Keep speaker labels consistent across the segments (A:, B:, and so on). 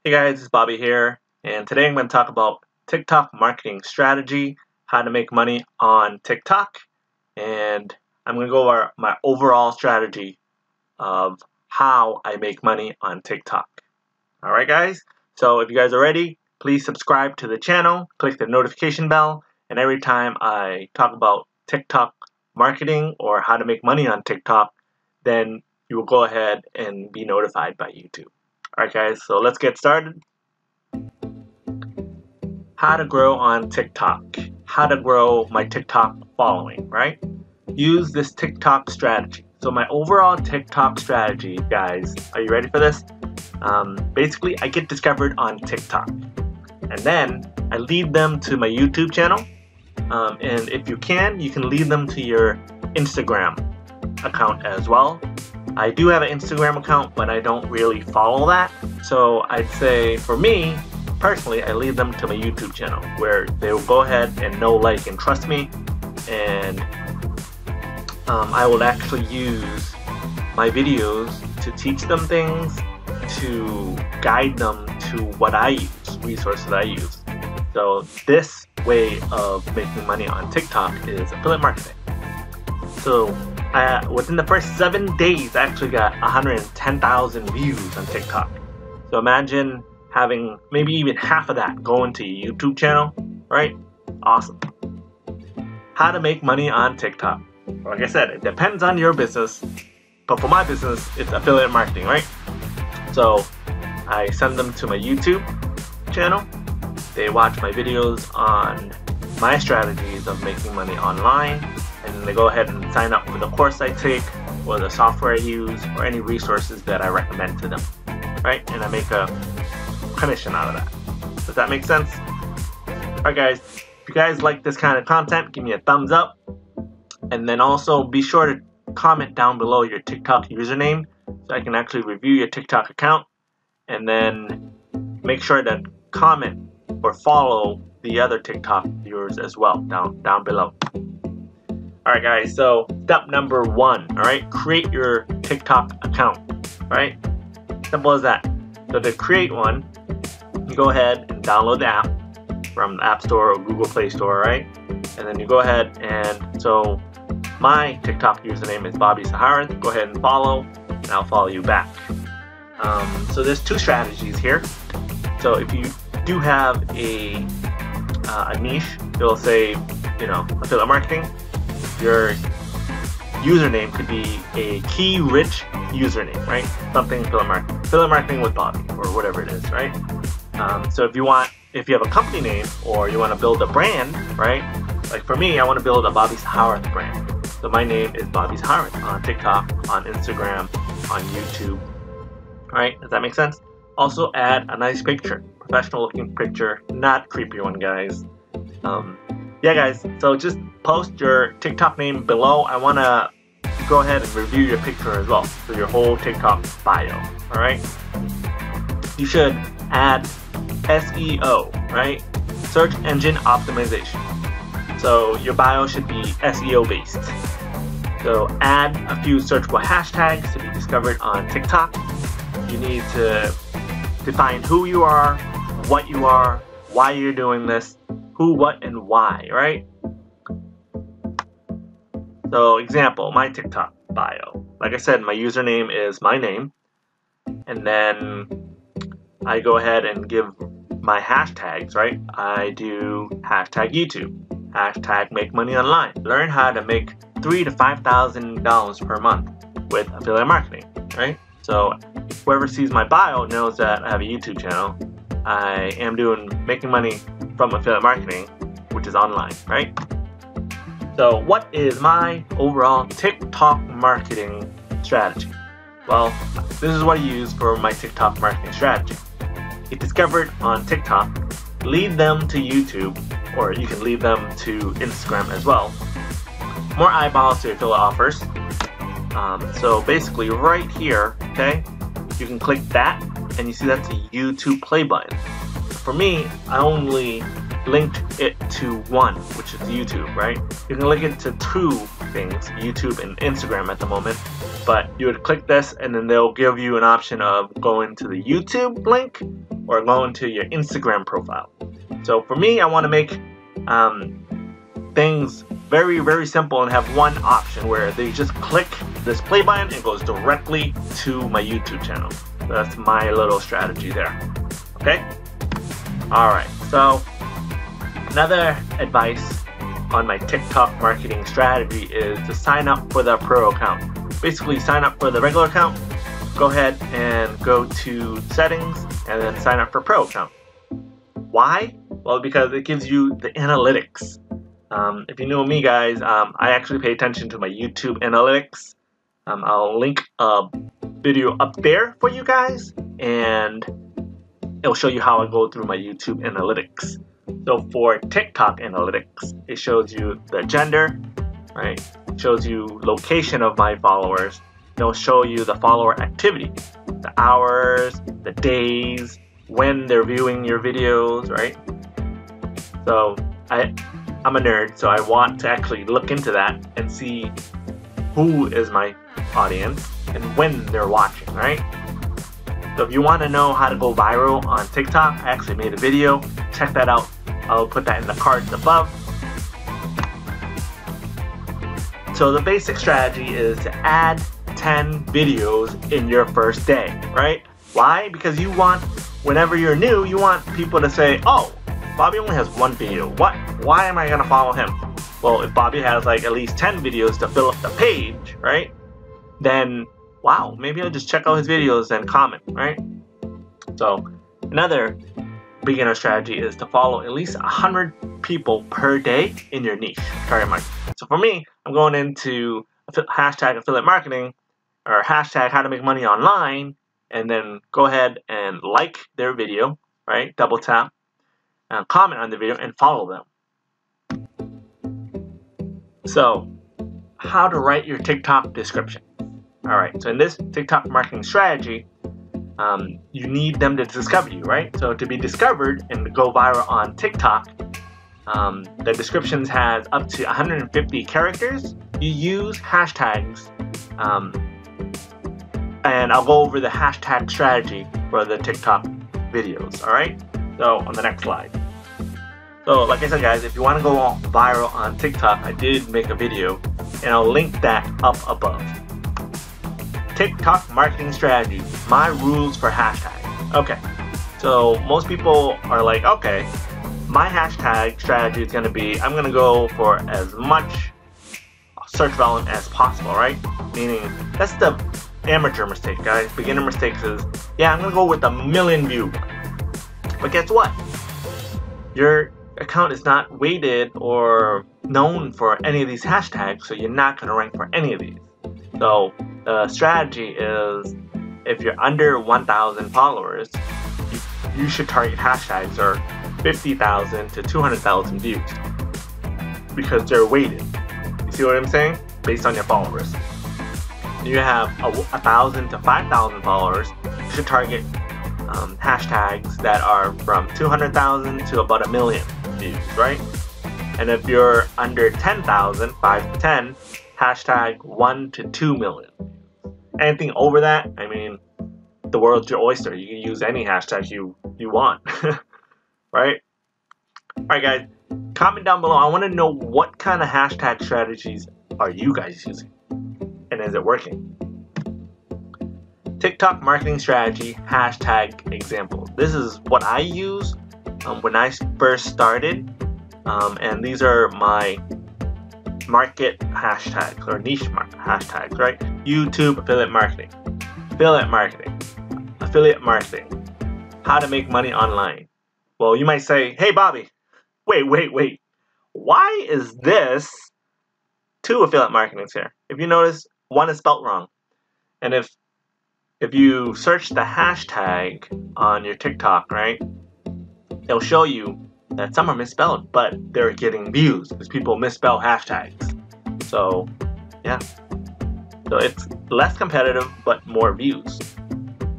A: Hey guys, it's Bobby here, and today I'm going to talk about TikTok marketing strategy, how to make money on TikTok, and I'm going to go over my overall strategy of how I make money on TikTok. Alright guys, so if you guys are ready, please subscribe to the channel, click the notification bell, and every time I talk about TikTok marketing or how to make money on TikTok, then you will go ahead and be notified by YouTube. Alright guys, so let's get started. How to grow on TikTok. How to grow my TikTok following, right? Use this TikTok strategy. So my overall TikTok strategy, guys, are you ready for this? Basically, I get discovered on TikTok. And then I lead them to my YouTube channel. And if you can lead them to your Instagram account as well. I do have an Instagram account, but I don't really follow that. So I'd say for me, personally, I lead them to my YouTube channel where they will go ahead and know, like, and trust me. And I will actually use my videos to teach them things, to guide them to what I use, resources I use. So this way of making money on TikTok is affiliate marketing. So within the first 7 days, I actually got 110,000 views on TikTok. So imagine having maybe even half of that go into your YouTube channel, right? Awesome. How to make money on TikTok. Like I said, it depends on your business, but for my business, it's affiliate marketing, right? So I send them to my YouTube channel. They watch my videos on my strategies of making money online, and then they go ahead and sign up for the course I take, or the software I use, or any resources that I recommend to them, right? And I make a commission out of that. Does that make sense? Alright guys, if you guys like this kind of content, give me a thumbs up, and then also be sure to comment down below your TikTok username so I can actually review your TikTok account, and then make sure to comment or follow the other TikTok viewers as well down below. Alright guys, so step number 1, alright, create your TikTok account, right? Simple as that. So to create one, you go ahead and download the app from the App Store or Google Play Store, right? And then you go ahead and, so my TikTok username is Bobby Siharath. Go ahead and follow, and I'll follow you back. So there's 2 strategies here. So if you do have a niche, it'll say, you know, affiliate marketing. Your username could be a key-rich username, right? Something affiliate marketing with Bobby, or whatever it is, right? So if you have a company name, or you want to build a brand, right? Like for me, I want to build a Bobby Siharath brand. So my name is Bobby Siharath on TikTok, on Instagram, on YouTube, right? Does that make sense? Also add a nice picture, professional-looking picture, not creepy one, guys. Yeah guys, so just post your TikTok name below. I want to go ahead and review your picture as well, so your whole TikTok bio, alright? You should add SEO, right? Search engine optimization. So your bio should be SEO based. So add a few searchable hashtags to be discovered on TikTok. You need to define who you are, what you are, why you're doing this, who, what, and why, right? So example, my TikTok bio. Like I said, my username is my name. And then I go ahead and give my hashtags, right? I do hashtag YouTube, hashtag make money online. Learn how to make $3,000 to $5,000 per month with affiliate marketing, right? So whoever sees my bio knows that I have a YouTube channel. I am making money from affiliate marketing, which is online, right? So what is my overall TikTok marketing strategy? Well, this is what I use for my TikTok marketing strategy. Get discovered on TikTok, lead them to YouTube, or you can lead them to Instagram as well. More eyeballs to your affiliate offers. So basically right here, okay, you can click that, and you see that's a YouTube play button. For me, I only linked it to one, which is YouTube, right? You can link it to 2 things, YouTube and Instagram at the moment, but you would click this and then they'll give you an option of going to the YouTube link or going to your Instagram profile. So for me, I want to make things very, very simple and have one option where they just click this play button and it goes directly to my YouTube channel. So that's my little strategy there. Okay? Alright, so another advice on my TikTok marketing strategy is to sign up for the pro account. Basically, sign up for the regular account, go ahead and go to settings and then sign up for pro account. Why? Well, because it gives you the analytics. If you know me, guys, I actually pay attention to my YouTube analytics. I'll link a video up there for you guys, and it'll show you how I go through my YouTube analytics. So for TikTok analytics, it shows you the gender, right? It shows you location of my followers. It'll show you the follower activity, the hours, the days, when they're viewing your videos, right? So I'm a nerd, so I want to actually look into that and see who is my audience and when they're watching, right? So if you want to know how to go viral on TikTok, I actually made a video. Check that out. I'll put that in the cards above. So the basic strategy is to add 10 videos in your first day, right? Why? Because you want, whenever you're new, you want people to say, oh, Bobby only has one video. Why am I gonna follow him? Well, if Bobby has like at least 10 videos to fill up the page, right? Then, wow, maybe I'll just check out his videos and comment, right? So, another beginner strategy is to follow at least 100 people per day in your niche, target market. So for me, I'm going into hashtag affiliate marketing or hashtag how to make money online, and then go ahead and like their video, right? Double tap. Comment on the video and follow them. So, how to write your TikTok description. Alright, so in this TikTok marketing strategy, you need them to discover you, right? So to be discovered and to go viral on TikTok, the descriptions has up to 150 characters. You use hashtags, and I'll go over the hashtag strategy for the TikTok videos, alright? So on the next slide. So like I said, guys, if you want to go viral on TikTok, I did make a video and I'll link that up above. TikTok marketing strategy, my rules for hashtags. Okay, so most people are like, okay, my hashtag strategy is going to be, I'm going to go for as much search volume as possible, right? Meaning, that's the amateur mistake, guys. Beginner mistakes is, yeah, I'm going to go with a million views. But guess what? Your account is not weighted or known for any of these hashtags, so you're not going to rank for any of these. So the strategy is, if you're under 1,000 followers, you should target hashtags or 50,000 to 200,000 views because they're weighted. You see what I'm saying? Based on your followers. You have 1,000 to 5,000 followers, you should target hashtags that are from 200,000 to about 1 million views, right? And if you're under 10,000, 5 to 10, hashtag 1 to 2 million. Anything over that, I mean, the world's your oyster. You can use any hashtag you want, right? Alright guys, comment down below. I want to know what kind of hashtag strategies are you guys using? And is it working? TikTok marketing strategy, hashtag example. This is what I use when I first started, and these are my market hashtags or niche hashtags, right? YouTube affiliate marketing, affiliate marketing, how to make money online. Well, you might say, hey Bobby, wait, why is this 2 affiliate marketings here? If you notice, one is spelled wrong, and if you search the hashtag on your TikTok, right, it'll show you that some are misspelled, but they're getting views because people misspell hashtags. So, yeah. So it's less competitive, but more views.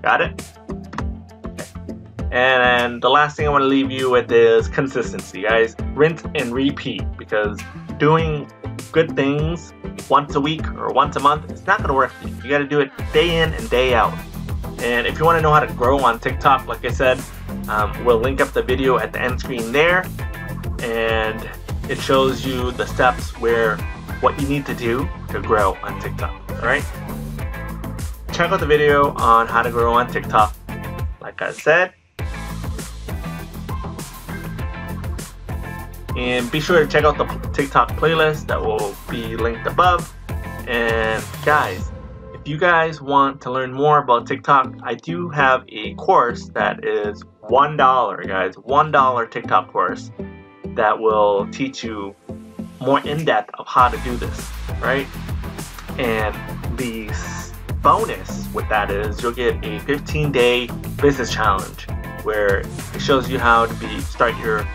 A: Got it? Okay. And the last thing I want to leave you with is consistency, guys. Rinse and repeat, because doing good things once a week or once a month, it's not going to work for you. You got to do it day in and day out. And if you want to know how to grow on TikTok, like I said, we'll link up the video at the end screen there, and it shows you the steps where what you need to do to grow on TikTok. Alright? Check out the video on how to grow on TikTok, like I said. And be sure to check out the TikTok playlist that will be linked above. And guys, if you guys want to learn more about TikTok, I do have a course that is $1, guys. $1 TikTok course that will teach you more in depth of how to do this, right? And the bonus with that is you'll get a 15-day business challenge where it shows you how to start your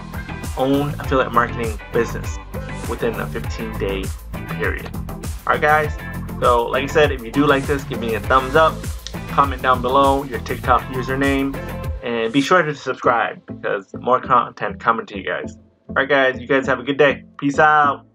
A: own affiliate marketing business within a 15-day period. Alright guys, so like I said, if you do like this, give me a thumbs up, comment down below your TikTok username, and be sure to subscribe because more content coming to you guys. Alright guys, you guys have a good day. Peace out.